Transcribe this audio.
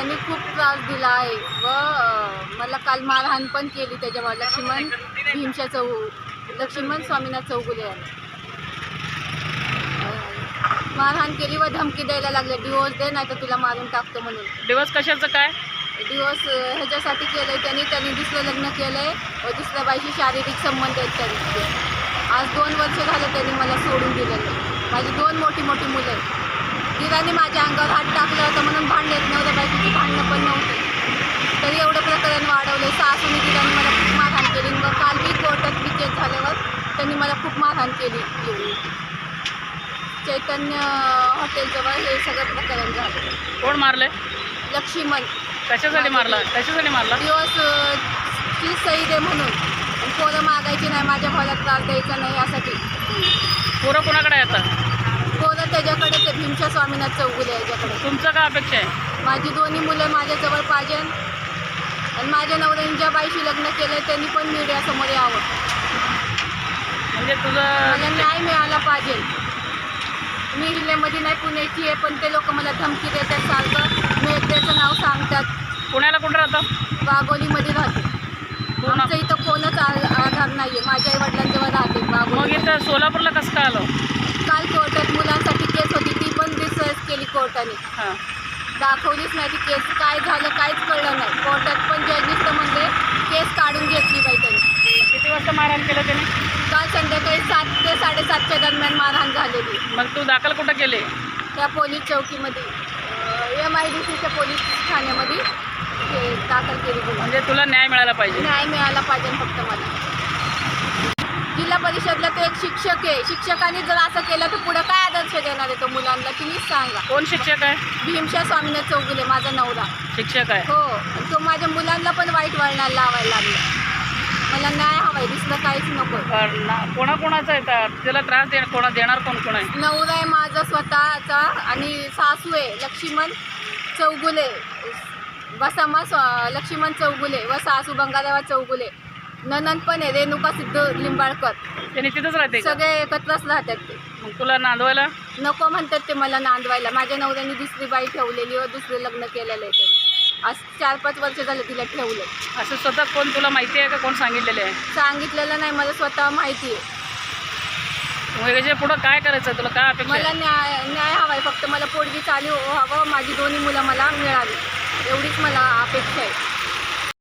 त्यांनी खूप त्रास दिला आहे व मला काल मारहाण पण केली त्याच्यावर लक्ष्मण स्वामीनाथ चौगुले यांनी मारहाण केली व धमकी द्यायला लागले, डिवोर्स दे नाही तर तुला मारून टाकतो म्हणून. डिवोर्स कशाचं काय? डिवोर्स ह्याच्यासाठी केलं आहे त्यांनी दुसरं लग्न केलं आहे व दुसऱ्या बाईशी शारीरिक संबंध आहेत त्यांचे. आज 2 वर्ष झालं त्यांनी मला सोडून दिलेलं आहे. माझी 2 मोठी मुलं आहेत. दिराने माझ्या अंगावर हात टाकलं होतं म्हणून भांडण येत नव्हतं, बायकोची भांडणं पण नव्हते तरी एवढं प्रकरण वाढवलं. सासूने दिराने मला खूप मारहाण केली व काल बी कोर्टात केस झाल्यावर त्यांनी मला खूप मारहाण केली. चैतन्य हॉटेलजवळ हे सगळं प्रकरण झालं. कोण मारले? लक्ष्मण. कशासाठी मारला? ती सही दे म्हणून. पोरं मागायची नाही, माझ्या भावाला त्रास द्यायचा नाही यासाठी. पोरं कोणाकडे आहे आता? पोरं त्याच्याकडेच आहे, भीमशा स्वामीनाथ चौगुले याच्याकडे. तुमचं काय अपेक्षा आहे? माझी 2 मुलं माझ्याजवळ पाहिजे आणि माझ्या नवऱ्याने ज्या बाईशी लग्न केलं त्यांनी पण मीडियासमोर यावं. म्हणजे तुझं मला न्याय मिळाला पाहिजे. मी जिल्ह्यामध्ये नाही, पुण्याची आहे, पण ते लोक मला धमकी देतात सारखं. मी त्याचं नाव सांगतात. पुण्याला कुठं राहतं? वाघोलीमध्ये राहते. आमचं इथं कोणच आधार नाही आहे. माझ्या आईवडिलांजवळ राहते मग वाघोली. इथं सोलापूरला कसं काय आलं? काल कोर्टात मुलांसाठी केस होती, ती पण डिस्कस केली कोर्टाने. हां. दाखवलीच नाही ती केस. काय झालं काहीच कळलं नाही. कोर्टात पण जजनीच तर म्हणले केस काढून घेतली बाई त्यांनी. किती वाजता मारहाण केलं त्याने? काल संध्याकाळी 7 ते 7:30च्या दरम्यान मारहाण झालेली. मग तू दाखल कुठं केले? त्या पोलीस चौकीमध्ये MIDCच्या पोलीस ठाण्यामध्ये हे दाखल केली. म्हणजे तुला न्याय मिळाला पाहिजे. न्याय मिळाला पाहिजे फक्त मला. जिल्हा परिषदला तो एक शिक्षक आहे. शिक्षकांनी जर असं केलं तर पुढं काय आदर्श देणार आहे तो मुलांना, तुम्हीच सांगा. कोण शिक्षक आहे? भीमशा स्वामीनाथ चौगुले माझा नवरा शिक्षक आहे. हो. तो माझ्या मुलांना पण वाईट वळणाला लावायला लागला. मला न्याय हवाय, दुसरं काहीच नको. कोणाकोणाचं आहे? त्याला त्रास देणार कोण आहे? नवरा आहे माझा स्वतःचा आणि सासू आहे लक्ष्मण चौगुले, लक्ष्मण चौगुले व सासू बंगारावा चौगुले. ननंद पण आहे रेणुका सिद्ध लिंबाळकर. त्याने तिथंच राहते? सगळे एकत्रच राहतात ते. मग तुला नांदवायला नको म्हणतात ते मला नांदवायला. माझ्या नवऱ्याने दुसरी बाई ठेवलेली व दुसरं लग्न केलेलं आहे त्यांनी. आज 4-5 वर्ष झालं तिला ठेवलं. असं स्वतः कोण तुला माहिती आहे का? कोण सांगितलेलं आहे? सांगितलेलं नाही, मला स्वतः माहिती आहे. मग याच्या पुढं काय करायचं? तुला काय अपेक्षा आहे? मला न्याय हवाय फक्त. मला पोटगी चालू हवं, माझी 2 मुलं मला मिळाली, एवढीच मला अपेक्षा आहे.